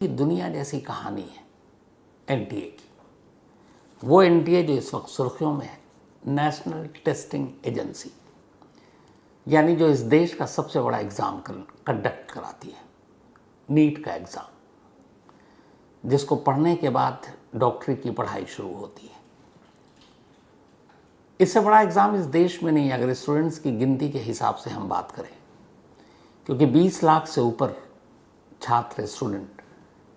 कि दुनिया जैसी कहानी है एनटीए की। वो एनटीए जो इस वक्त सुर्खियों में है, नेशनल टेस्टिंग एजेंसी, यानी जो इस देश का सबसे बड़ा एग्ज़ाम कंडक्ट कराती है, नीट का एग्ज़ाम, जिसको पढ़ने के बाद डॉक्टरी की पढ़ाई शुरू होती है। इससे बड़ा एग्ज़ाम इस देश में नहीं, अगर स्टूडेंट्स की गिनती के हिसाब से हम बात करें, क्योंकि 20 लाख से ऊपर छात्र स्टूडेंट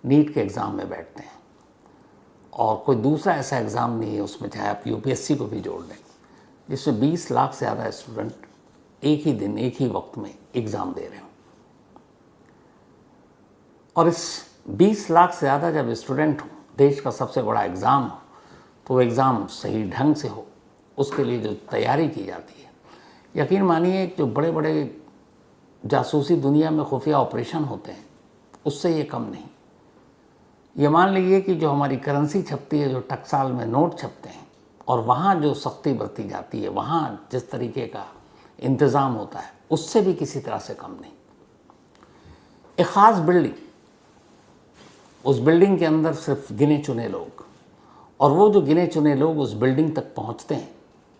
नीट के एग्ज़ाम में बैठते हैं और कोई दूसरा ऐसा एग्ज़ाम नहीं है उसमें, चाहे आप यूपीएससी को भी जोड़ लें, जिसमें 20 लाख से ज़्यादा स्टूडेंट एक ही दिन एक ही वक्त में एग्ज़ाम दे रहे हों। और इस 20 लाख से ज़्यादा जब स्टूडेंट हो, देश का सबसे बड़ा एग्ज़ाम हो, तो वो एग्ज़ाम सही ढंग से हो, उसके लिए जो तैयारी की जाती है, यकीन मानिए जो बड़े बड़े जासूसी दुनिया में खुफिया ऑपरेशन होते हैं, उससे ये कम नहीं। ये मान लीजिए कि जो हमारी करेंसी छपती है, जो टकसाल में नोट छपते हैं, और वहाँ जो सख्ती बरती जाती है, वहाँ जिस तरीके का इंतज़ाम होता है, उससे भी किसी तरह से कम नहीं। एक ख़ास बिल्डिंग, उस बिल्डिंग के अंदर सिर्फ गिने चुने लोग, और वो जो गिने चुने लोग उस बिल्डिंग तक पहुँचते हैं,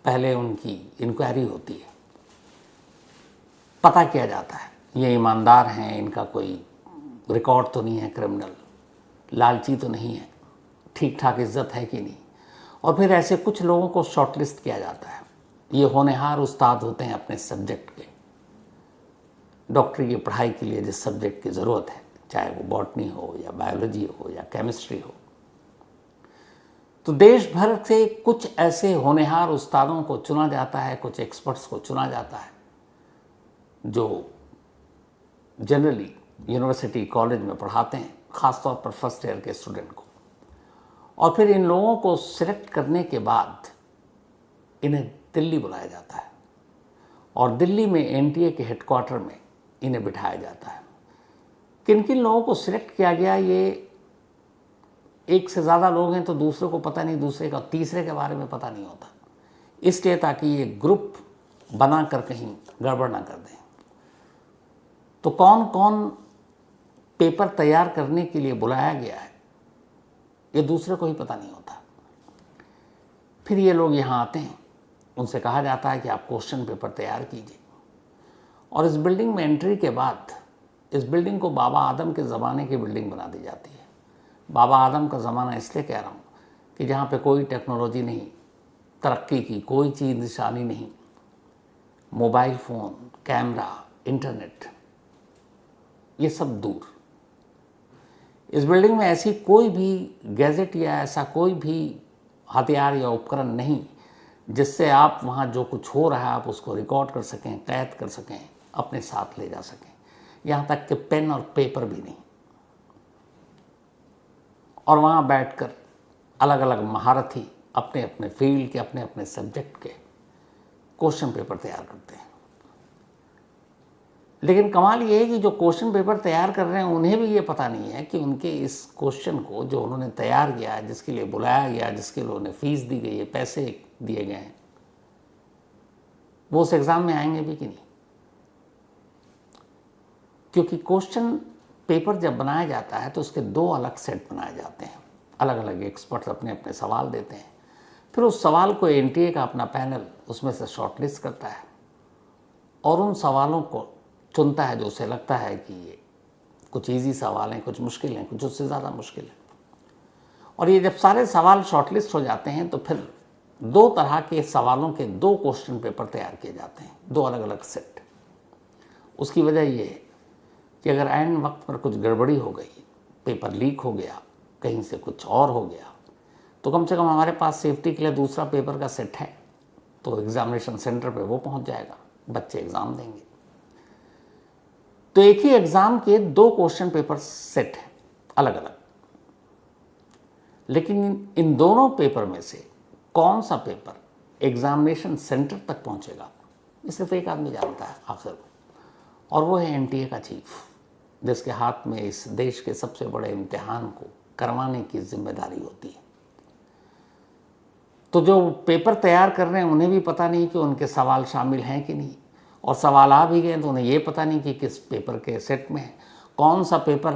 पहले उनकी इंक्वायरी होती है, पता किया जाता है ये ईमानदार हैं, इनका कोई रिकॉर्ड तो नहीं है क्रिमिनल, लालची तो नहीं है, ठीक ठाक इज्जत है कि नहीं। और फिर ऐसे कुछ लोगों को शॉर्टलिस्ट किया जाता है। ये होनहार उस्ताद होते हैं अपने सब्जेक्ट के, डॉक्टरी की पढ़ाई के लिए जिस सब्जेक्ट की ज़रूरत है, चाहे वो बॉटनी हो या बायोलॉजी हो या केमिस्ट्री हो। तो देश भर से कुछ ऐसे होनहार उस्तादों को चुना जाता है, कुछ एक्सपर्ट्स को चुना जाता है, जो जनरली यूनिवर्सिटी कॉलेज में पढ़ाते हैं, ख़ासतौर पर फर्स्ट ईयर के स्टूडेंट को। और फिर इन लोगों को सिलेक्ट करने के बाद इन्हें दिल्ली बुलाया जाता है और दिल्ली में एनटीए के हेडक्वार्टर में इन्हें बिठाया जाता है। किन किन लोगों को सिलेक्ट किया गया, ये एक से ज़्यादा लोग हैं तो दूसरे को पता नहीं, दूसरे का तीसरे के बारे में पता नहीं होता, इसलिए ताकि ये ग्रुप बना कर कहीं गड़बड़ ना कर दें। तो कौन कौन पेपर तैयार करने के लिए बुलाया गया है, ये दूसरे को ही पता नहीं होता। फिर ये लोग यहाँ आते हैं, उनसे कहा जाता है कि आप क्वेश्चन पेपर तैयार कीजिए। और इस बिल्डिंग में एंट्री के बाद, इस बिल्डिंग को बाबा आदम के ज़माने की बिल्डिंग बना दी जाती है। बाबा आदम का ज़माना इसलिए कह रहा हूँ कि जहाँ पे कोई टेक्नोलॉजी नहीं, तरक्की की कोई चीज़ निशानी नहीं, मोबाइल फ़ोन, कैमरा, इंटरनेट, ये सब दूर। इस बिल्डिंग में ऐसी कोई भी गैजेट या ऐसा कोई भी हथियार या उपकरण नहीं जिससे आप वहाँ जो कुछ हो रहा है आप उसको रिकॉर्ड कर सकें, कैद कर सकें, अपने साथ ले जा सकें। यहाँ तक कि पेन और पेपर भी नहीं। और वहाँ बैठकर अलग अलग महारथी अपने अपने फील्ड के, अपने अपने सब्जेक्ट के क्वेश्चन पेपर तैयार करते हैं। लेकिन कमाल ये है कि जो क्वेश्चन पेपर तैयार कर रहे हैं उन्हें भी ये पता नहीं है कि उनके इस क्वेश्चन को जो उन्होंने तैयार किया, जिसके लिए बुलाया गया, जिसके लिए उन्हें फीस दी गई है, पैसे दिए गए हैं, वो उस एग्ज़ाम में आएंगे भी कि नहीं। क्योंकि क्वेश्चन पेपर जब बनाया जाता है तो उसके दो अलग सेट बनाए जाते हैं, अलग अलग एक्सपर्ट्स अपने अपने सवाल देते हैं। फिर उस सवाल को एनटीए का अपना पैनल उसमें से शॉर्टलिस्ट करता है और उन सवालों को चुनता है जो उसे लगता है कि ये कुछ इजी सवाल हैं, कुछ मुश्किल हैं, कुछ उससे ज़्यादा मुश्किल है। और ये जब सारे सवाल शॉर्टलिस्ट हो जाते हैं तो फिर दो तरह के सवालों के दो क्वेश्चन पेपर तैयार किए जाते हैं, दो अलग अलग सेट। उसकी वजह ये है कि अगर ऐन वक्त पर कुछ गड़बड़ी हो गई, पेपर लीक हो गया, कहीं से कुछ और हो गया, तो कम से कम हमारे पास सेफ्टी के लिए दूसरा पेपर का सेट है, तो एग्ज़ामिनेशन सेंटर पे वो पहुंच जाएगा, बच्चे एग्ज़ाम देंगे। तो एक ही एग्ज़ाम के दो क्वेश्चन पेपर सेट हैं अलग अलग, लेकिन इन दोनों पेपर में से कौन सा पेपर एग्ज़ामिनेशन सेंटर तक पहुंचेगा, ये सिर्फ एक आदमी जानता है आखिर, और वो है एनटीए का चीफ, जिसके हाथ में इस देश के सबसे बड़े इम्तिहान को करवाने की जिम्मेदारी होती है। तो जो पेपर तैयार कर रहे हैं उन्हें भी पता नहीं कि उनके सवाल शामिल हैं कि नहीं, और सवाल आ भी गए तो उन्हें ये पता नहीं कि किस पेपर के सेट में है, कौन सा पेपर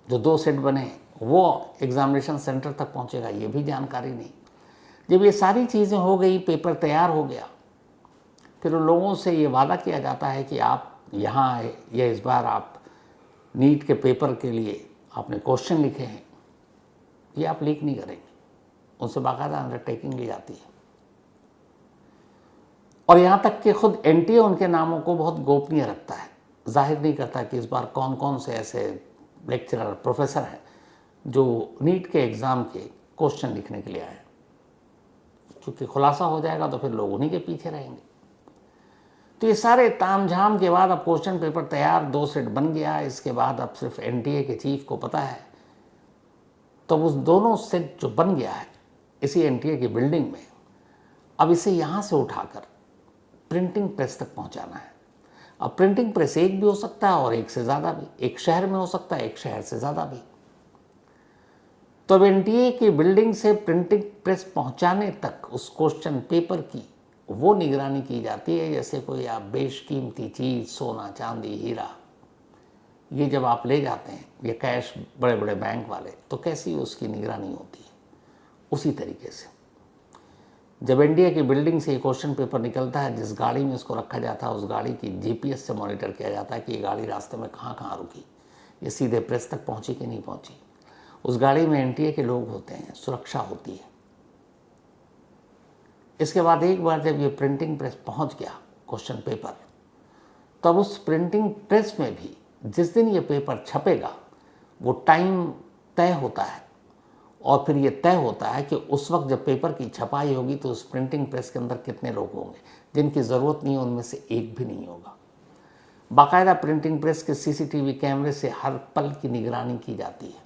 जो 2 सेट बने वो एग्जामिनेशन सेंटर तक पहुंचेगा, ये भी जानकारी नहीं। जब ये सारी चीज़ें हो गई, पेपर तैयार हो गया, फिर उन लोगों से ये वादा किया जाता है कि आप यहाँ आए, या इस बार आप नीट के पेपर के लिए आपने क्वेश्चन लिखे हैं, ये आप लीक नहीं करेंगे। उनसे बाकायदा अंडरटेकिंग ली जाती है। और यहाँ तक कि खुद एनटीए उनके नामों को बहुत गोपनीय रखता है, जाहिर नहीं करता कि इस बार कौन कौन से ऐसे लेक्चरर, प्रोफेसर हैं जो नीट के एग्ज़ाम के क्वेश्चन लिखने के लिए आए। क्योंकि खुलासा हो जाएगा तो फिर लोग उन्हीं के पीछे रहेंगे। तो ये सारे तामझाम के बाद अब क्वेश्चन पेपर तैयार, 2 सेट बन गया। इसके बाद अब सिर्फ एनटीए के चीफ को पता है, तो उस दोनों सेट जो बन गया है इसी एनटीए की बिल्डिंग में, अब इसे यहाँ से उठाकर प्रिंटिंग प्रेस तक पहुँचाना है। अब प्रिंटिंग प्रेस एक भी हो सकता है और एक से ज़्यादा भी, एक शहर में हो सकता है, एक शहर से ज़्यादा भी। तो अब एनटीए की बिल्डिंग से प्रिंटिंग प्रेस पहुंचाने तक उस क्वेश्चन पेपर की वो निगरानी की जाती है जैसे कोई आप बेशकीमती चीज़, सोना, चांदी, हीरा, ये जब आप ले जाते हैं, ये कैश बड़े बड़े बैंक वाले, तो कैसी उसकी निगरानी होती है, उसी तरीके से जब एनटीए की बिल्डिंग से ये क्वेश्चन पेपर निकलता है, जिस गाड़ी में इसको रखा जाता है उस गाड़ी की जीपीएस से मॉनिटर किया जाता है कि ये गाड़ी रास्ते में कहाँ कहाँ रुकी, ये सीधे प्रेस तक पहुँची कि नहीं पहुँची। उस गाड़ी में एनटीए के लोग होते हैं, सुरक्षा होती है। इसके बाद एक बार जब ये प्रिंटिंग प्रेस पहुंच गया क्वेश्चन पेपर, तब उस प्रिंटिंग प्रेस में भी जिस दिन ये पेपर छपेगा वो टाइम तय होता है, और फिर ये तय होता है कि उस वक्त जब पेपर की छपाई होगी तो उस प्रिंटिंग प्रेस के अंदर कितने लोग होंगे। जिनकी ज़रूरत नहीं है उनमें से एक भी नहीं होगा। बाकायदा प्रिंटिंग प्रेस के सीसीटीवी कैमरे से हर पल की निगरानी की जाती है।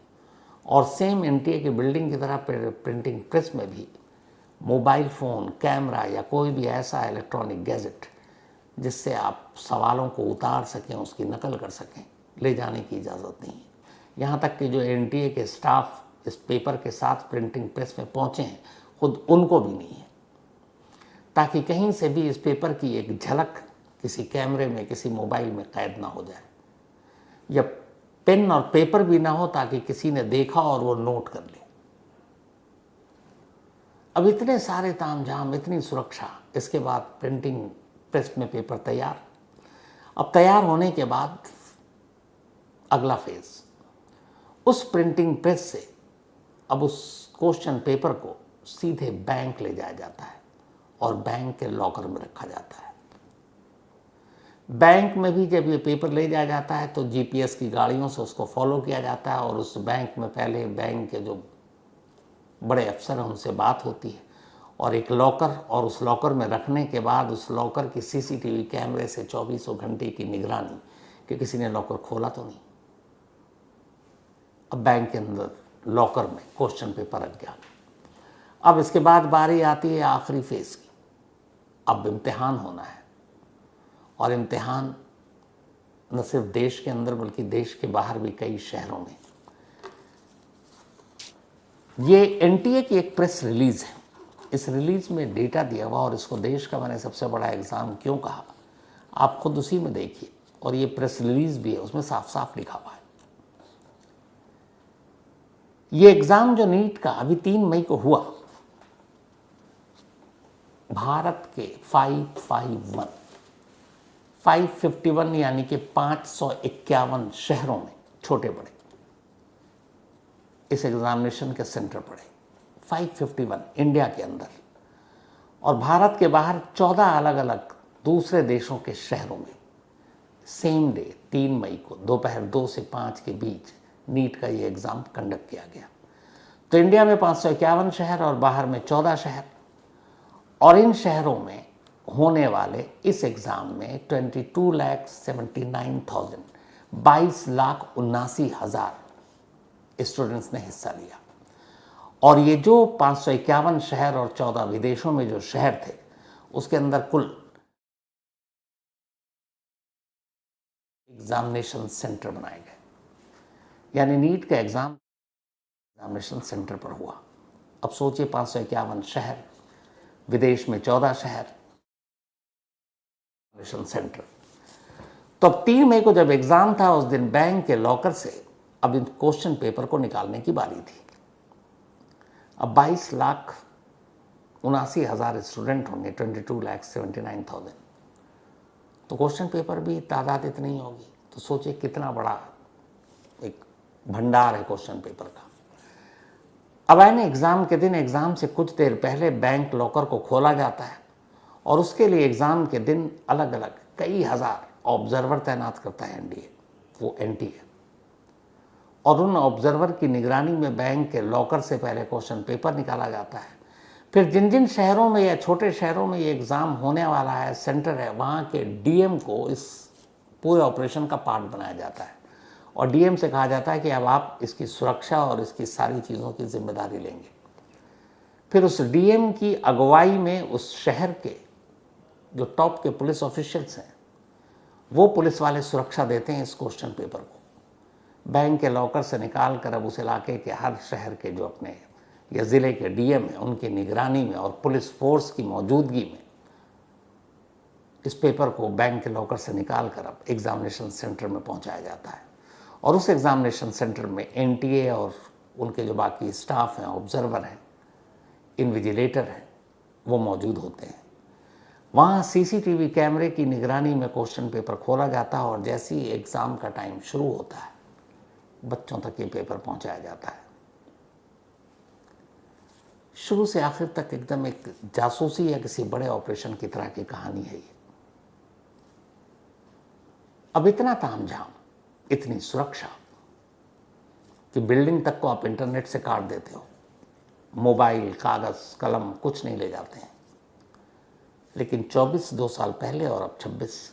और सेम एनटीए की बिल्डिंग की तरह प्रिंटिंग प्रेस में भी मोबाइल फ़ोन, कैमरा या कोई भी ऐसा इलेक्ट्रॉनिक गैजेट जिससे आप सवालों को उतार सकें, उसकी नकल कर सकें, ले जाने की इजाज़त नहीं है। यहाँ तक कि जो एनटीए के स्टाफ इस पेपर के साथ प्रिंटिंग प्रेस में पहुँचे हैं, खुद उनको भी नहीं है, ताकि कहीं से भी इस पेपर की एक झलक किसी कैमरे में, किसी मोबाइल में कैद ना हो जाए, या पेन और पेपर भी ना हो ताकि किसी ने देखा और वो नोट कर ले। अब इतने सारे तामझाम, इतनी सुरक्षा, इसके बाद प्रिंटिंग प्रेस में पेपर तैयार। अब तैयार होने के बाद अगला फेज, उस प्रिंटिंग प्रेस से अब उस क्वेश्चन पेपर को सीधे बैंक ले जाया जाता है और बैंक के लॉकर में रखा जाता है। बैंक में भी जब ये पेपर ले जाया जाता है तो जीपीएस की गाड़ियों से उसको फॉलो किया जाता है, और उस बैंक में पहले बैंक के जो बड़े अफसर हैं उनसे बात होती है, और एक लॉकर, और उस लॉकर में रखने के बाद उस लॉकर की सीसीटीवी कैमरे से 24 घंटे की निगरानी कि किसी ने लॉकर खोला तो नहीं। अब बैंक के अंदर लॉकर में क्वेश्चन पेपर रख गया। अब इसके बाद बारी आती है आखिरी फेज की। अब इम्तिहान होना है, और इम्तिहान न सिर्फ देश के अंदर बल्कि देश के बाहर भी कई शहरों में। ये एनटीए की एक प्रेस रिलीज है। इस रिलीज में डेटा दिया हुआ, और इसको देश का मैंने सबसे बड़ा एग्ज़ाम क्यों कहा आप खुद उसी में देखिए, और ये प्रेस रिलीज भी है, उसमें साफ साफ लिखा हुआ है। ये एग्ज़ाम जो नीट का अभी 3 मई को हुआ, भारत के 551 यानी कि 551 शहरों में, छोटे बड़े, इस एग्जामिनेशन के सेंटर पड़े। 551 इंडिया के अंदर, और भारत के बाहर 14 अलग अलग दूसरे देशों के शहरों में सेम डे 3 मई को दोपहर 2 से 5 के बीच नीट का ये एग्ज़ाम कंडक्ट किया गया। तो इंडिया में 551 शहर और बाहर में 14 शहर, और इन शहरों में होने वाले इस एग्ज़ाम में 22,79,000 स्टूडेंट्स ने हिस्सा लिया। और ये जो 551 शहर और 14 विदेशों में जो शहर थे, उसके अंदर कुल एग्जामिनेशन सेंटर बनाए गए, यानी नीट का एग्ज़ाम एग्जामिनेशन सेंटर पर हुआ। अब सोचिए 551 शहर, विदेश में 14 शहर, एग्जामिनेशन सेंटर। तो अब 3 मई को जब एग्ज़ाम था, उस दिन बैंक के लॉकर से अब इन क्वेश्चन पेपर को निकालने की बारी थी। अब 22,79,000 स्टूडेंट होंगे, 22,79,000, तो क्वेश्चन पेपर भी तादाद इतनी होगी, तो सोचिए कितना बड़ा एक भंडार है क्वेश्चन पेपर का। अब आने एग्ज़ाम के दिन, एग्ज़ाम से कुछ देर पहले बैंक लॉकर को खोला जाता है और उसके लिए एग्ज़ाम के दिन अलग अलग कई हज़ार ऑब्जर्वर तैनात करता है एनडीए, वो एनटीए, और उन ऑब्जर्वर की निगरानी में बैंक के लॉकर से पहले क्वेश्चन पेपर निकाला जाता है। फिर जिन जिन शहरों में या छोटे शहरों में ये एग्ज़ाम होने वाला है, सेंटर है, वहाँ के डीएम को इस पूरे ऑपरेशन का पार्ट बनाया जाता है और डीएम से कहा जाता है कि अब आप इसकी सुरक्षा और इसकी सारी चीज़ों की जिम्मेदारी लेंगे। फिर उस डीएम की अगुवाई में उस शहर के जो टॉप के पुलिस ऑफिशियल्स हैं, वो पुलिस वाले सुरक्षा देते हैं इस क्वेश्चन पेपर को। बैंक के लॉकर से निकाल कर अब उस इलाके के हर शहर के जो अपने या ज़िले के डीएम हैं, उनकी निगरानी में और पुलिस फोर्स की मौजूदगी में इस पेपर को बैंक के लॉकर से निकाल कर अब एग्जामिनेशन सेंटर में पहुंचाया जाता है। और उस एग्जामिनेशन सेंटर में एनटीए और उनके जो बाकी स्टाफ हैं, ऑब्जर्वर हैं, इन्विजिलेटर हैं, वो मौजूद होते हैं। वहाँ सीसीटीवी कैमरे की निगरानी में क्वेश्चन पेपर खोला जाता है और जैसे ही एग्ज़ाम का टाइम शुरू होता है, बच्चों तक ये पेपर पहुंचाया जाता है। शुरू से आखिर तक एकदम एक जासूसी या किसी बड़े ऑपरेशन की तरह की कहानी है ये। अब इतना तामझाम, इतनी सुरक्षा कि बिल्डिंग तक को आप इंटरनेट से काट देते हो, मोबाइल, कागज़, कलम कुछ नहीं ले जाते हैं। लेकिन 2 साल पहले और अब 26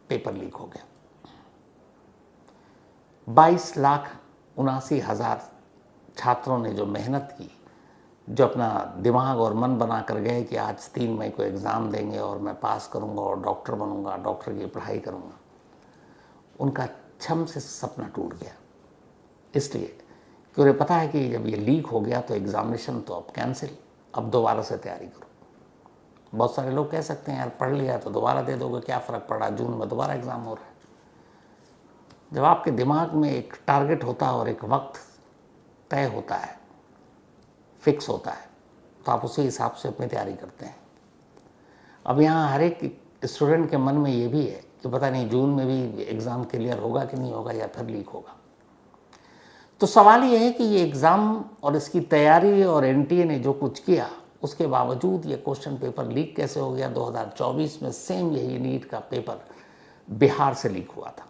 पेपर लीक हो गया। 22,79,000 छात्रों ने जो मेहनत की, जो अपना दिमाग और मन बना कर गए कि आज 3 मई को एग्ज़ाम देंगे और मैं पास करूंगा और डॉक्टर बनूंगा, डॉक्टर की पढ़ाई करूंगा, उनका छम से सपना टूट गया। इसलिए कि उन्हें पता है कि जब ये लीक हो गया तो एग्ज़ामिनेशन तो अब कैंसिल, अब दोबारा से तैयारी करो। बहुत सारे लोग कह सकते हैं यार पढ़ लिया तो दोबारा दे दोगे, क्या फ़र्क पड़ा, जून में दोबारा एग्ज़ाम हो रहा है। जब आपके दिमाग में एक टारगेट होता है और एक वक्त तय होता है, फिक्स होता है, तो आप उसी हिसाब से अपनी तैयारी करते हैं। अब यहाँ हर एक स्टूडेंट के मन में ये भी है कि पता नहीं जून में भी एग्ज़ाम क्लियर होगा कि नहीं होगा या फिर लीक होगा। तो सवाल ये है कि ये एग्ज़ाम और इसकी तैयारी और एनटीए ने जो कुछ किया, उसके बावजूद ये क्वेश्चन पेपर लीक कैसे हो गया। 2024 में सेम यही नीट का पेपर बिहार से लीक हुआ था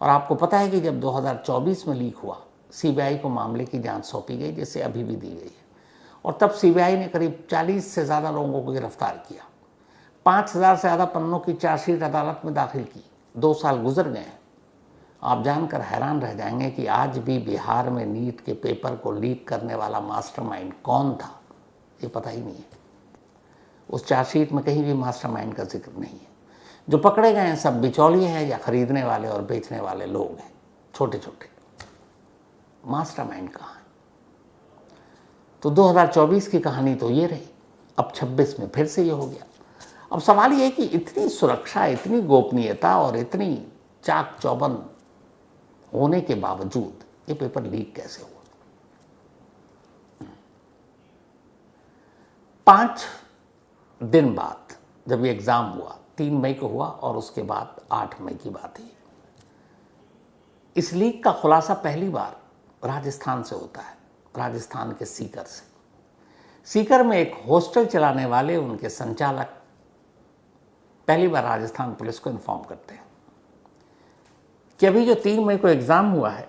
और आपको पता है कि जब 2024 में लीक हुआ, सीबीआई को मामले की जांच सौंपी गई, जिसे अभी भी दी गई है, और तब सीबीआई ने करीब 40 से ज़्यादा लोगों को गिरफ्तार किया। 5,000 से ज़्यादा पन्नों की चार्जशीट अदालत में दाखिल की। 2 साल गुजर गए। आप जानकर हैरान रह जाएंगे कि आज भी बिहार में नीट के पेपर को लीक करने वाला मास्टरमाइंड कौन था, ये पता ही नहीं है। उस चार्जशीट में कहीं भी मास्टरमाइंड का जिक्र नहीं है। जो पकड़े गए हैं सब बिचौलिए हैं या खरीदने वाले और बेचने वाले लोग हैं, छोटे छोटे। मास्टरमाइंड कहाँ है? तो 2024 की कहानी तो ये रही। अब 26 में फिर से ये हो गया। अब सवाल ये है कि इतनी सुरक्षा, इतनी गोपनीयता और इतनी चाक चौबंद होने के बावजूद ये पेपर लीक कैसे हुआ? 5 दिन बाद जब ये एग्ज़ाम हुआ, 3 मई को हुआ और उसके बाद 8 मई की बात है। इस लीक का खुलासा पहली बार राजस्थान से होता है, राजस्थान के सीकर से। सीकर में एक हॉस्टल चलाने वाले उनके संचालक पहली बार राजस्थान पुलिस को इन्फॉर्म करते हैं कि अभी जो 3 मई को एग्ज़ाम हुआ है,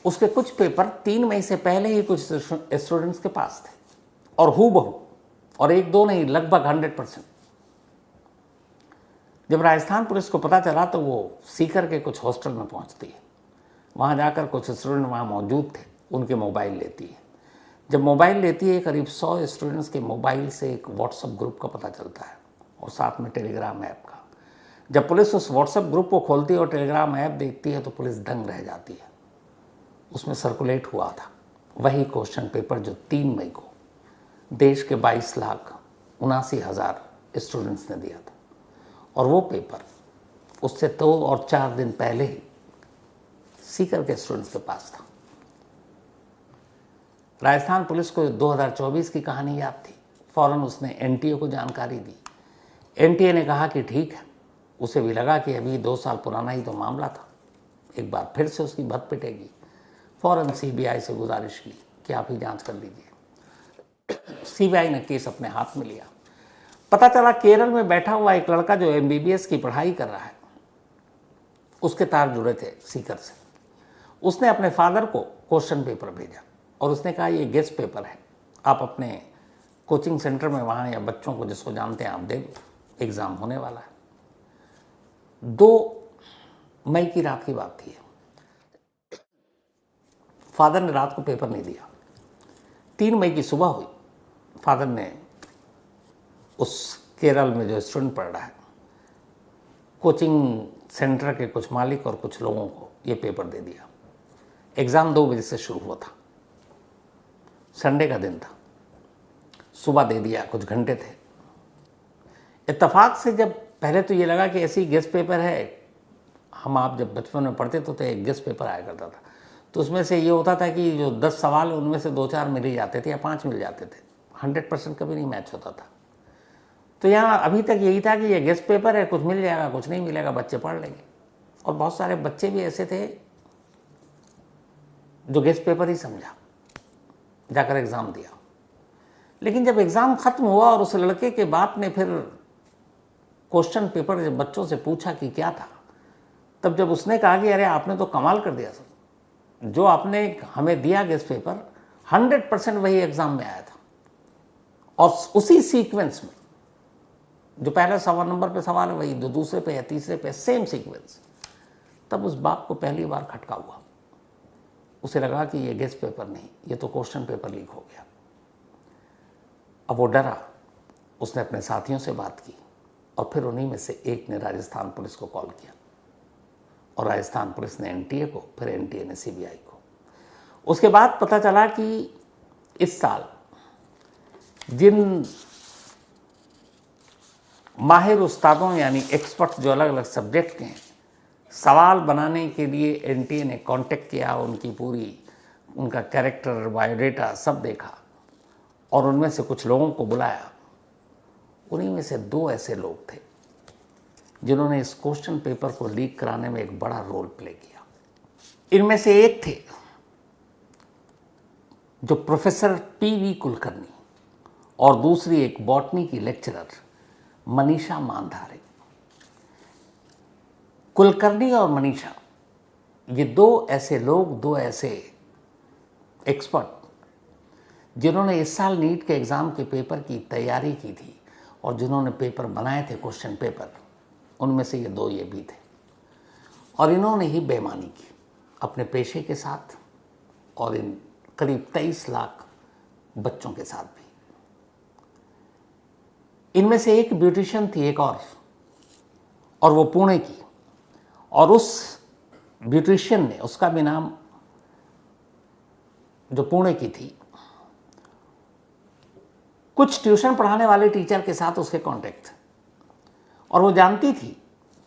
उसके कुछ पेपर 3 मई से पहले ही कुछ स्टूडेंट्स के पास थे और हूबहू, और 1-2 नहीं, लगभग 100%। जब राजस्थान पुलिस को पता चला तो वो सीकर के कुछ हॉस्टल में पहुंचती है। वहाँ जाकर कुछ स्टूडेंट वहाँ मौजूद थे, उनके मोबाइल लेती है। जब मोबाइल लेती है, करीब 100 स्टूडेंट्स के मोबाइल से एक व्हाट्सएप ग्रुप का पता चलता है और साथ में टेलीग्राम ऐप का। जब पुलिस उस व्हाट्सएप ग्रुप को खोलती है और टेलीग्राम ऐप देखती है तो पुलिस दंग रह जाती है। उसमें सर्कुलेट हुआ था वही क्वेश्चन पेपर जो 3 मई को देश के 22,79,000 स्टूडेंट्स ने दिया था। और वो पेपर उससे 2 और 4 दिन पहले ही सीकर के स्टूडेंट्स के पास था। राजस्थान पुलिस को 2024 की कहानी याद थी। फौरन उसने एनटीए को जानकारी दी। एनटीए ने कहा कि ठीक है, उसे भी लगा कि अभी 2 साल पुराना ही तो मामला था, एक बार फिर से उसकी भत पिटेगी। फौरन सीबीआई से गुजारिश की कि आप ही जांच कर लीजिए। सीबीआई ने केस अपने हाथ में लिया। पता चला केरल में बैठा हुआ एक लड़का जो एमबीबीएस की पढ़ाई कर रहा है, उसके तार जुड़े थे सीकर से। उसने अपने फादर को क्वेश्चन पेपर भेजा और उसने कहा ये गेस्ट पेपर है, आप अपने कोचिंग सेंटर में वहाँ या बच्चों को जिसको जानते हैं आप दे दो, एग्ज़ाम होने वाला है। 2 मई की रात की बात थी। फादर ने रात को पेपर नहीं दिया। 3 मई की सुबह हुई, फादर ने उस केरल में जो स्टूडेंट पढ़ रहा है, कोचिंग सेंटर के कुछ मालिक और कुछ लोगों को ये पेपर दे दिया। एग्ज़ाम 2 बजे से शुरू हुआ था, संडे का दिन था, सुबह दे दिया, कुछ घंटे थे। इत्तेफाक से जब पहले तो ये लगा कि ऐसी गेस्ट पेपर है, हम आप जब बचपन में पढ़ते तो एक गेस्ट पेपर आया करता था, तो उसमें से ये होता था कि जो 10 सवाल है उनमें से 2-4 मिल ही जाते थे या 5 मिल जाते थे, 100% कभी नहीं मैच होता था। तो यहाँ अभी तक यही था कि ये गेस्ट पेपर है, कुछ मिल जाएगा कुछ नहीं मिलेगा, बच्चे पढ़ लेंगे। और बहुत सारे बच्चे भी ऐसे थे जो गेस्ट पेपर ही समझा, जाकर एग्ज़ाम दिया। लेकिन जब एग्ज़ाम ख़त्म हुआ और उस लड़के के बाप ने फिर क्वेश्चन पेपर जब बच्चों से पूछा कि क्या था, तब जब उसने कहा कि अरे आपने तो कमाल कर दिया सर, जो आपने हमें दिया गेस्ट पेपर 100% वही एग्ज़ाम में आया था और उसी सीक्वेंस में, जो पहले सवा नंबर पे सवाल है वही, जो दूसरे पे या तीसरे पे सेम सीक्वेंस। तब उस बाप को पहली बार खटका हुआ। उसे लगा कि ये गेस्ट पेपर नहीं, ये तो क्वेश्चन पेपर लीक हो गया। अब वो डरा, उसने अपने साथियों से बात की और फिर उन्हीं में से एक ने राजस्थान पुलिस को कॉल किया और राजस्थान पुलिस ने एनटीए को, फिर एनटीए ने सीबीआई को। उसके बाद पता चला कि इस साल जिन माहिर उस्तादों यानी एक्सपर्ट्स जो अलग अलग सब्जेक्ट के हैं, सवाल बनाने के लिए एनटीए ने कांटेक्ट किया, उनकी पूरी उनका कैरेक्टर बायोडेटा सब देखा और उनमें से कुछ लोगों को बुलाया। उन्हीं में से 2 ऐसे लोग थे जिन्होंने इस क्वेश्चन पेपर को लीक कराने में एक बड़ा रोल प्ले किया। इनमें से एक थे जो प्रोफेसर पीवी कुलकर्णी और दूसरी एक बॉटनी की लेक्चरर मनीषा मानधारे। कुलकर्णी और मनीषा ये 2 ऐसे लोग, 2 ऐसे एक्सपर्ट जिन्होंने इस साल नीट के एग्ज़ाम के पेपर की तैयारी की थी और जिन्होंने पेपर बनाए थे क्वेश्चन पेपर, उनमें से ये 2 ये भी थे। और इन्होंने ही बेईमानी की अपने पेशे के साथ और इन करीब 23 लाख बच्चों के साथ भी। इनमें से एक ब्यूटिशियन थी, एक और वो पुणे की, और उस ब्यूटिशियन ने, उसका भी नाम जो पुणे की थी, कुछ ट्यूशन पढ़ाने वाले टीचर के साथ उसके कांटेक्ट थे और वो जानती थी,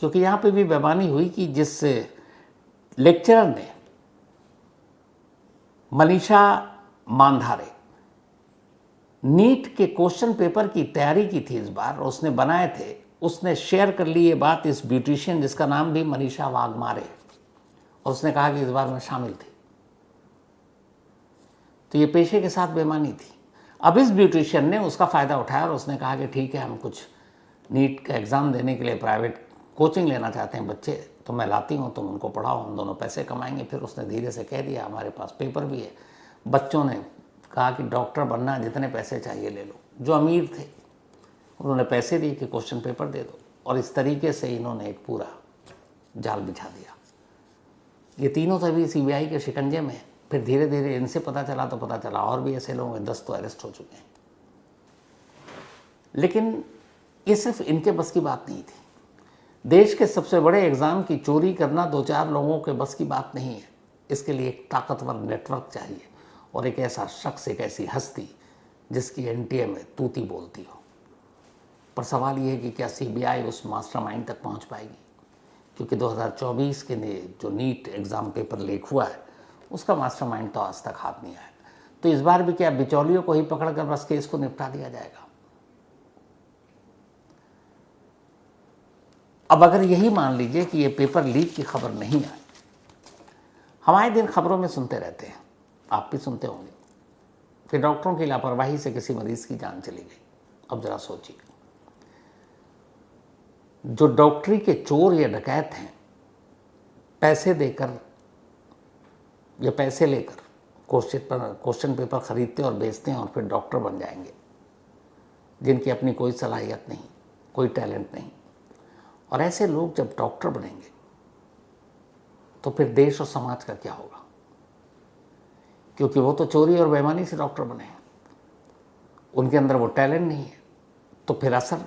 क्योंकि यहाँ पे भी बेईमानी हुई कि जिस लेक्चरर ने मनीषा मानधारे नीट के क्वेश्चन पेपर की तैयारी की थी इस बार, उसने बनाए थे, उसने शेयर कर ली ये बात इस ब्यूटिशियन जिसका नाम भी मनीषा वाघमारे, और उसने कहा कि इस बार मैं शामिल थी। तो ये पेशे के साथ बेईमानी थी। अब इस ब्यूटिशियन ने उसका फ़ायदा उठाया और उसने कहा कि ठीक है, हम कुछ नीट का एग्ज़ाम देने के लिए प्राइवेट कोचिंग लेना चाहते हैं बच्चे, तो मैं लाती हूँ, तुम उनको पढ़ाओ, हम दोनों पैसे कमाएंगे। फिर उसने धीरे से कह दिया हमारे पास पेपर भी है। बच्चों ने कहा कि डॉक्टर बनना, जितने पैसे चाहिए ले लो। जो अमीर थे उन्होंने पैसे दिए कि क्वेश्चन पेपर दे दो, और इस तरीके से इन्होंने एक पूरा जाल बिछा दिया। ये तीनों तभी सीबीआई के शिकंजे में। फिर धीरे धीरे इनसे पता चला तो पता चला और भी ऐसे लोग हैं, 10 तो अरेस्ट हो चुके हैं। लेकिन ये सिर्फ इनके बस की बात नहीं थी। देश के सबसे बड़े एग्ज़ाम की चोरी करना 2-4 लोगों के बस की बात नहीं है। इसके लिए एक ताकतवर नेटवर्क चाहिए और एक ऐसा शख्स, एक ऐसी हस्ती जिसकी एनटीए में तूती बोलती हो। पर सवाल ये है कि क्या सीबीआई उस मास्टरमाइंड तक पहुंच पाएगी? क्योंकि 2024 के जो नीट एग्ज़ाम पेपर लीक हुआ है उसका मास्टरमाइंड तो आज तक हाथ नहीं आया। तो इस बार भी क्या बिचौलियों को ही पकड़कर बस केस को निपटा दिया जाएगा? अब अगर यही मान लीजिए कि ये पेपर लीक की खबर नहीं आई, हम आए दिन खबरों में सुनते रहते हैं, आप भी सुनते होंगे, कि डॉक्टरों की लापरवाही से किसी मरीज की जान चली गई। अब जरा सोचिए, जो डॉक्टरी के चोर या डकैत हैं, पैसे देकर या पैसे लेकर क्वेश्चन पेपर खरीदते और बेचते हैं और फिर डॉक्टर बन जाएंगे, जिनकी अपनी कोई सलाहियत नहीं, कोई टैलेंट नहीं। और ऐसे लोग जब डॉक्टर बनेंगे तो फिर देश और समाज का क्या होगा? क्योंकि वो तो चोरी और बेईमानी से डॉक्टर बने हैं, उनके अंदर वो टैलेंट नहीं है, तो फिर असर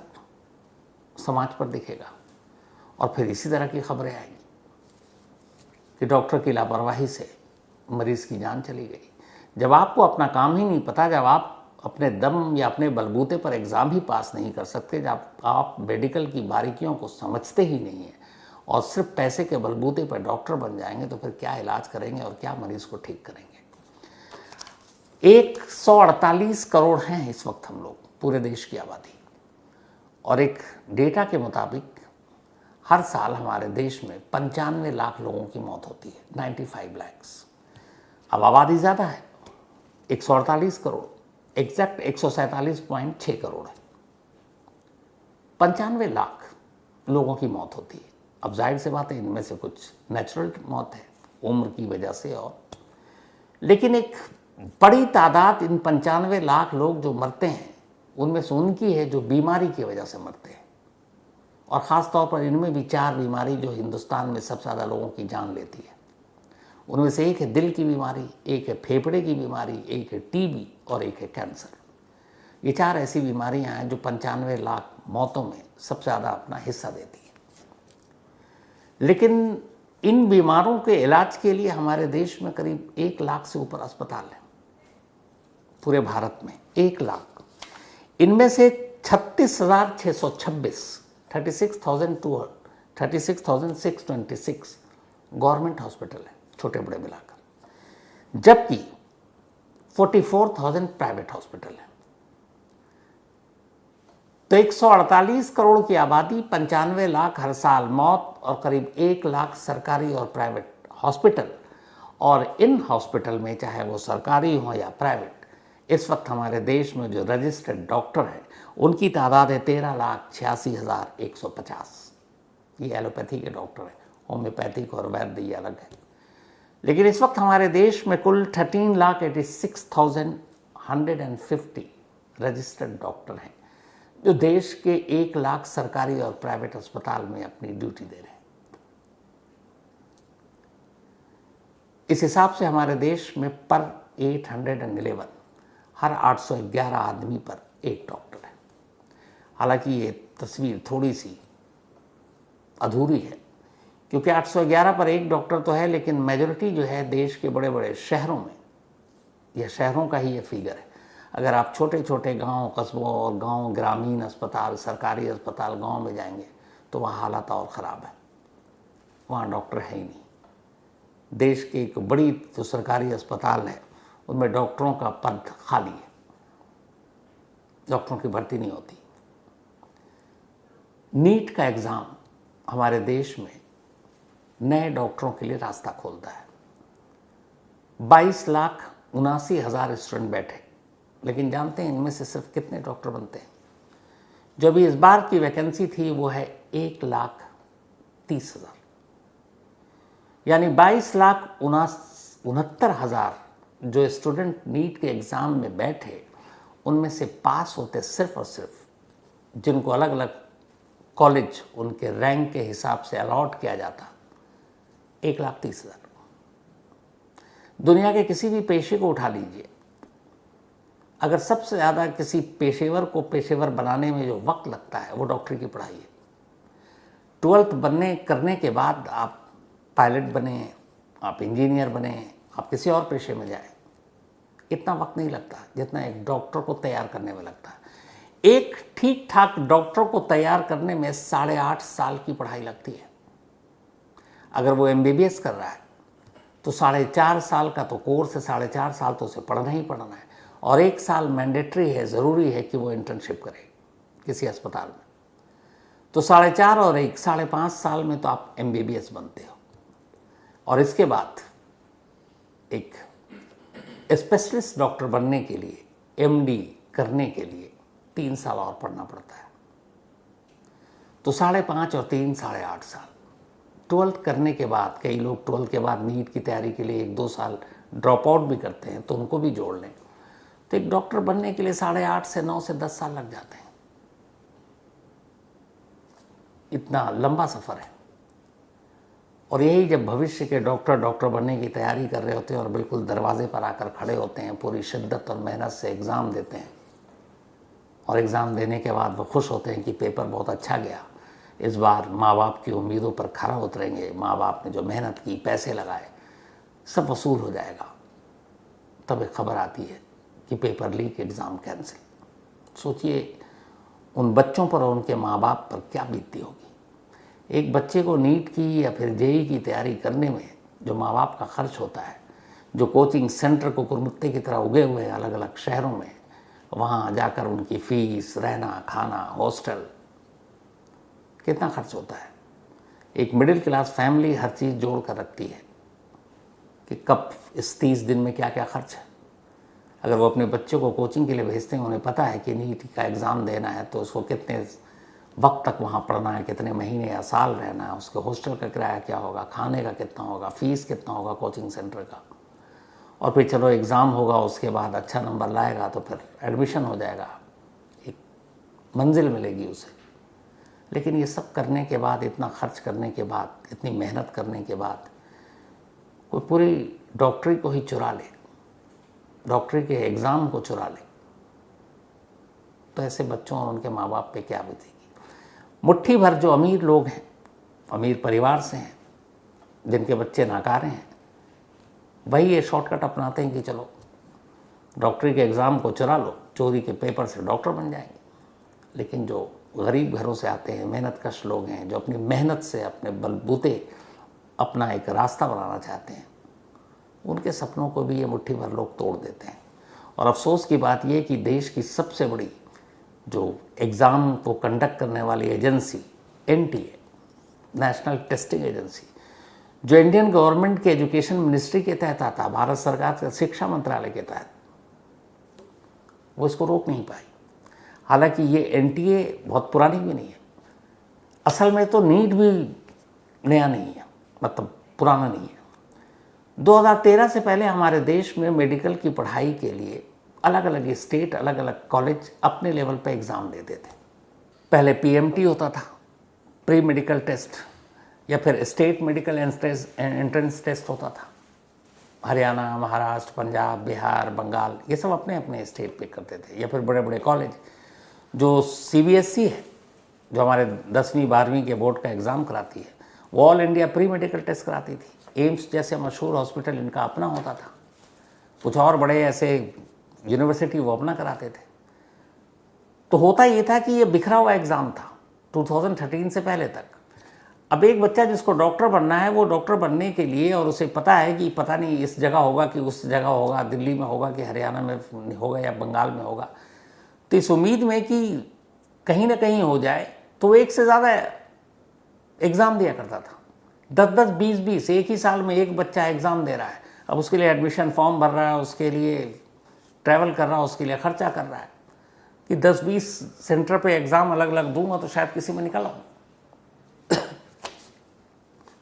समाज पर दिखेगा और फिर इसी तरह की खबरें आएंगी कि डॉक्टर की लापरवाही से मरीज की जान चली गई। जब आपको अपना काम ही नहीं पता, जब आप अपने दम या अपने बलबूते पर एग्ज़ाम ही पास नहीं कर सकते, जब आप मेडिकल की बारीकियों को समझते ही नहीं हैं और सिर्फ पैसे के बलबूते पर डॉक्टर बन जाएंगे, तो फिर क्या इलाज करेंगे और क्या मरीज को ठीक करेंगे? 148 करोड़ हैं इस वक्त हम लोग, पूरे देश की आबादी, और एक डेटा के मुताबिक हर साल हमारे देश में 95 लाख लोगों की मौत होती है, 95 लाख। अब आबादी ज़्यादा है, 148 करोड़, एग्जैक्ट 147.6 करोड़ है, 95 लाख लोगों की मौत होती है। अब जाहिर सी बात है, इनमें से कुछ नेचुरल मौत है, उम्र की वजह से, और लेकिन एक बड़ी तादाद, इन 95 लाख लोग जो मरते हैं, उनमें से उनकी है जो बीमारी की वजह से मरते हैं, और ख़ास तौर पर इनमें भी 4 बीमारी जो हिंदुस्तान में सबसे ज़्यादा लोगों की जान लेती है। उनमें से एक है दिल की बीमारी, एक है फेफड़े की बीमारी, एक है टीबी और एक है कैंसर। ये 4 ऐसी बीमारियां हैं जो 95 लाख मौतों में सबसे ज़्यादा अपना हिस्सा देती हैं। लेकिन इन बीमारों के इलाज के लिए हमारे देश में करीब 1 लाख से ऊपर अस्पताल हैं, पूरे भारत में 1 लाख। इनमें से 36,626 36,626 गवर्नमेंट हॉस्पिटल है, छोटे बड़े मिलाकर, जबकि 44,000 प्राइवेट हॉस्पिटल है। तो 148 करोड़ की आबादी, 95 लाख हर साल मौत, और करीब 1 लाख सरकारी और प्राइवेट हॉस्पिटल। और इन हॉस्पिटल में, चाहे वो सरकारी हो या प्राइवेट, इस वक्त हमारे देश में जो रजिस्टर्ड डॉक्टर हैं उनकी तादाद है 13,86,150। ये एलोपैथी के डॉक्टर हैं, होम्योपैथिक और वैद्य ये अलग है। लेकिन इस वक्त हमारे देश में कुल 13,86,150 रजिस्टर्ड डॉक्टर हैं, जो देश के 1 लाख सरकारी और प्राइवेट अस्पताल में अपनी ड्यूटी दे रहे हैं। इस हिसाब से हमारे देश में पर 811, हर 811 आदमी पर एक डॉक्टर है। हालांकि ये तस्वीर थोड़ी सी अधूरी है, क्योंकि 811 पर एक डॉक्टर तो है, लेकिन मेजॉरिटी जो है देश के बड़े बड़े शहरों में, यह शहरों का ही ये फिगर है। अगर आप छोटे छोटे गांव, कस्बों और गांव ग्रामीण अस्पताल, सरकारी अस्पताल गांव में जाएंगे तो वहाँ हालत और ख़राब है, वहाँ डॉक्टर है ही नहीं। देश की एक बड़ी जो सरकारी अस्पताल है उनमें डॉक्टरों का पद खाली है, डॉक्टरों की भर्ती नहीं होती। नीट का एग्ज़ाम हमारे देश में नए डॉक्टरों के लिए रास्ता खोलता है। 22,79,000 स्टूडेंट बैठे, लेकिन जानते हैं इनमें से सिर्फ कितने डॉक्टर बनते हैं? जो भी इस बार की वैकेंसी थी वो है 1,30,000, यानी 22,69,000 जो स्टूडेंट नीट के एग्ज़ाम में बैठे, उनमें से पास होते सिर्फ और सिर्फ, जिनको अलग अलग कॉलेज उनके रैंक के हिसाब से अलॉट किया जाता, 1,30,000। दुनिया के किसी भी पेशे को उठा लीजिए, अगर सबसे ज़्यादा किसी पेशेवर को पेशेवर बनाने में जो वक्त लगता है वो डॉक्टरी की पढ़ाई है। 12th करने के बाद आप पायलट बने, आप इंजीनियर बने, आप किसी और पेशे में जाएं, इतना वक्त नहीं लगता जितना एक डॉक्टर को तैयार करने में लगता है। एक ठीक ठाक डॉक्टर को तैयार करने में 8.5 साल की पढ़ाई लगती है। अगर वो MBBS कर रहा है तो 4.5 साल का तो कोर्स है, 4.5 साल तो उसे पढ़ना ही पढ़ना है, और 1 साल मैंडेटरी है, ज़रूरी है कि वो इंटर्नशिप करे किसी अस्पताल में। तो 4.5 और 1 5.5 साल में तो आप MBBS बनते हो, और इसके बाद एक स्पेशलिस्ट डॉक्टर बनने के लिए, MD करने के लिए 3 साल और पढ़ना पड़ता है। तो 5.5 और 3 8.5 साल। 12th करने के बाद कई लोग 12th के बाद नीट की तैयारी के लिए 1-2 साल ड्रॉप आउट भी करते हैं, तो उनको भी जोड़ लें तो एक डॉक्टर बनने के लिए 8.5 से 9 से 10 साल लग जाते हैं। इतना लंबा सफ़र है। और यही जब भविष्य के डॉक्टर बनने की तैयारी कर रहे होते हैं और बिल्कुल दरवाजे पर आकर खड़े होते हैं, पूरी शिद्दत और मेहनत से एग्ज़ाम देते हैं, और एग्ज़ाम देने के बाद वो खुश होते हैं कि पेपर बहुत अच्छा गया, इस बार माँ बाप की उम्मीदों पर खरा उतरेंगे, माँ बाप ने जो मेहनत की, पैसे लगाए, सब वसूल हो जाएगा। तब एक खबर आती है कि पेपर लीक, एग्ज़ाम कैंसिल। सोचिए उन बच्चों पर और उनके माँ बाप पर क्या बीतती होगी। एक बच्चे को नीट की या फिर JEE की तैयारी करने में जो माँ बाप का खर्च होता है, जो कोचिंग सेंटर को कुरमुत्ते की तरह उगे हुए हैं अलग अलग शहरों में, वहाँ जाकर उनकी फ़ीस, रहना, खाना, हॉस्टल, कितना खर्च होता है। एक मिडिल क्लास फैमिली हर चीज़ जोड़ कर रखती है कि कब इस 30 दिन में क्या क्या खर्च है। अगर वो अपने बच्चों को कोचिंग के लिए भेजते हैं, उन्हें पता है कि नीट का एग्ज़ाम देना है तो उसको कितने वक्त तक वहाँ पढ़ना है, कितने महीने या साल रहना है, उसके हॉस्टल का किराया क्या होगा, खाने का कितना होगा, फ़ीस कितना होगा कोचिंग सेंटर का, और फिर चलो एग्ज़ाम होगा, उसके बाद अच्छा नंबर लाएगा तो फिर एडमिशन हो जाएगा, एक मंजिल मिलेगी उसे। लेकिन ये सब करने के बाद, इतना खर्च करने के बाद, इतनी मेहनत करने के बाद कोई पूरी डॉक्टरी को ही चुरा ले, डॉक्टरी के एग्ज़ाम को चुरा ले, तो ऐसे बच्चों और उनके माँ बाप पे क्या बीतेगी। मुट्ठी भर जो अमीर लोग हैं, अमीर परिवार से हैं, जिनके बच्चे नाकारे हैं, वही ये शॉर्टकट अपनाते हैं कि चलो डॉक्टरी के एग्ज़ाम को चुरा लो, चोरी के पेपर से डॉक्टर बन जाएंगे। लेकिन जो गरीब घरों से आते हैं, मेहनतकश लोग हैं, जो अपनी मेहनत से अपने बलबूते अपना एक रास्ता बनाना चाहते हैं, उनके सपनों को भी ये मुट्ठी भर लोग तोड़ देते हैं। और अफसोस की बात ये कि देश की सबसे बड़ी जो एग्ज़ाम को कंडक्ट करने वाली agency NTA, national testing agency, जो इंडियन गवर्नमेंट के एजुकेशन मिनिस्ट्री के तहत आता, भारत सरकार के शिक्षा मंत्रालय के तहत, वो इसको रोक नहीं पाई। हालांकि ये NTA बहुत पुरानी भी नहीं है, असल में तो नीट भी नया नहीं है, मतलब पुराना नहीं है। 2013 से पहले हमारे देश में मेडिकल की पढ़ाई के लिए अलग अलग स्टेट, अलग अलग कॉलेज अपने लेवल पे एग्ज़ाम देते थे। पहले PMT होता था, प्री मेडिकल टेस्ट, या फिर स्टेट मेडिकल एंट्रेंस टेस्ट होता था। हरियाणा, महाराष्ट्र, पंजाब, बिहार, बंगाल, ये सब अपने अपने स्टेट पे करते थे। या फिर बड़े बड़े कॉलेज, जो CBSE है, जो हमारे 10वीं 12वीं के बोर्ड का एग्ज़ाम कराती है, वो all India pre medical test कराती थी। एम्स जैसे मशहूर हॉस्पिटल, इनका अपना होता था। कुछ और बड़े ऐसे यूनिवर्सिटी वो अपना कराते थे। तो होता ये था कि ये बिखरा हुआ एग्ज़ाम था 2013 से पहले तक। अब एक बच्चा जिसको डॉक्टर बनना है, वो डॉक्टर बनने के लिए, और उसे पता है कि पता नहीं इस जगह होगा कि उस जगह होगा, दिल्ली में होगा कि हरियाणा में होगा या बंगाल में होगा, तो इस उम्मीद में कि कहीं ना कहीं हो जाए, तो एक से ज़्यादा एग्ज़ाम दिया करता था। 10-10, 20-20 एक ही साल में एक बच्चा एग्ज़ाम दे रहा है। अब उसके लिए एडमिशन फॉर्म भर रहा है, उसके लिए ट्रैवल कर रहा है, उसके लिए खर्चा कर रहा है कि 10-20 सेंटर पे एग्ज़ाम अलग अलग दूंगा तो शायद किसी में निकल आऊँ।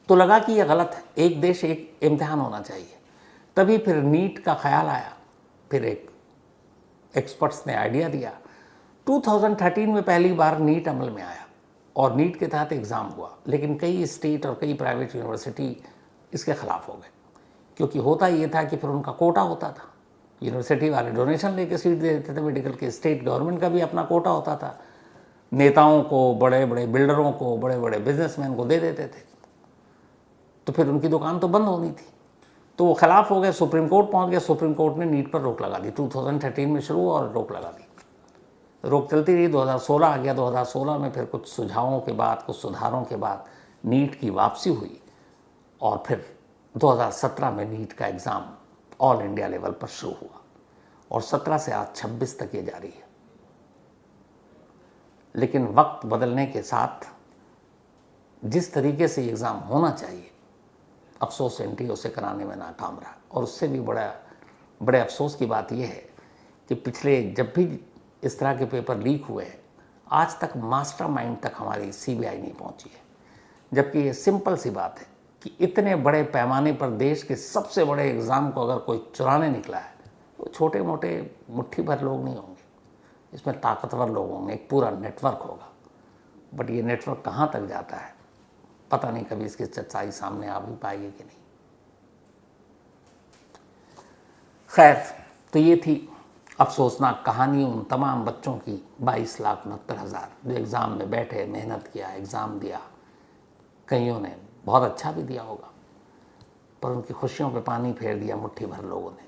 तो लगा कि यह गलत है, एक देश एक इम्तिहान होना चाहिए। तभी फिर नीट का ख्याल आया। फिर एक एक्सपर्ट्स ने आइडिया दिया। 2013 में पहली बार नीट अमल में आया और नीट के तहत एग्ज़ाम हुआ, लेकिन कई स्टेट और कई प्राइवेट यूनिवर्सिटी इसके ख़िलाफ़ हो गए, क्योंकि होता ये था कि फिर उनका कोटा होता था। यूनिवर्सिटी वाले डोनेशन लेके सीट दे देते थे मेडिकल के, स्टेट गवर्नमेंट का भी अपना कोटा होता था, नेताओं को, बड़े बड़े बिल्डरों को, बड़े बड़े बिजनेसमैन को दे देते थे। तो फिर उनकी दुकान तो बंद होनी थी। तो वो खिलाफ हो गए, सुप्रीम कोर्ट पहुंच गया। सुप्रीम कोर्ट ने नीट पर रोक लगा दी। 2013 में शुरू और रोक लगा दी। रोक चलती रही, 2016 आ गया। 2016 में फिर कुछ सुझावों के बाद, कुछ सुधारों के बाद नीट की वापसी हुई और फिर 2017 में नीट का एग्ज़ाम ऑल इंडिया लेवल पर शुरू हुआ और 17 से आज 26 तक ये जारी है। लेकिन वक्त बदलने के साथ जिस तरीके से एग्ज़ाम होना चाहिए, अफसोस एनटीए उसे कराने में नाकाम रहा। और उससे भी बड़े अफसोस की बात यह है कि पिछले जब भी इस तरह के पेपर लीक हुए हैं, आज तक मास्टरमाइंड तक हमारी सीबीआई नहीं पहुंची है। जबकि ये सिंपल सी बात है कि इतने बड़े पैमाने पर देश के सबसे बड़े एग्ज़ाम को अगर कोई चुराने निकला है तो छोटे मोटे मुट्ठी भर लोग नहीं होंगे, इसमें ताकतवर लोग होंगे, एक पूरा नेटवर्क होगा। बट ये नेटवर्क कहाँ तक जाता है पता नहीं, कभी इसकी सच्चाई सामने आ भी पाएगी कि नहीं। खैर, तो ये थी अफसोसनाक कहानी उन तमाम बच्चों की 22,69,000 जो एग्ज़ाम में बैठे, मेहनत किया, एग्ज़ाम दिया। कईयों ने बहुत अच्छा भी दिया होगा, पर उनकी खुशियों पे पानी फेर दिया मुट्ठी भर लोगों ने।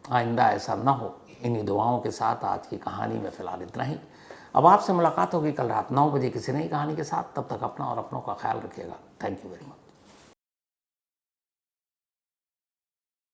आइंदा ऐसा ना हो, इन्हीं दुआओं के साथ आज की कहानी में फ़िलहाल इतना ही। अब आपसे मुलाकात होगी कल रात 9 बजे किसी नई कहानी के साथ। तब तक अपना और अपनों का ख्याल रखिएगा। Thank you very much.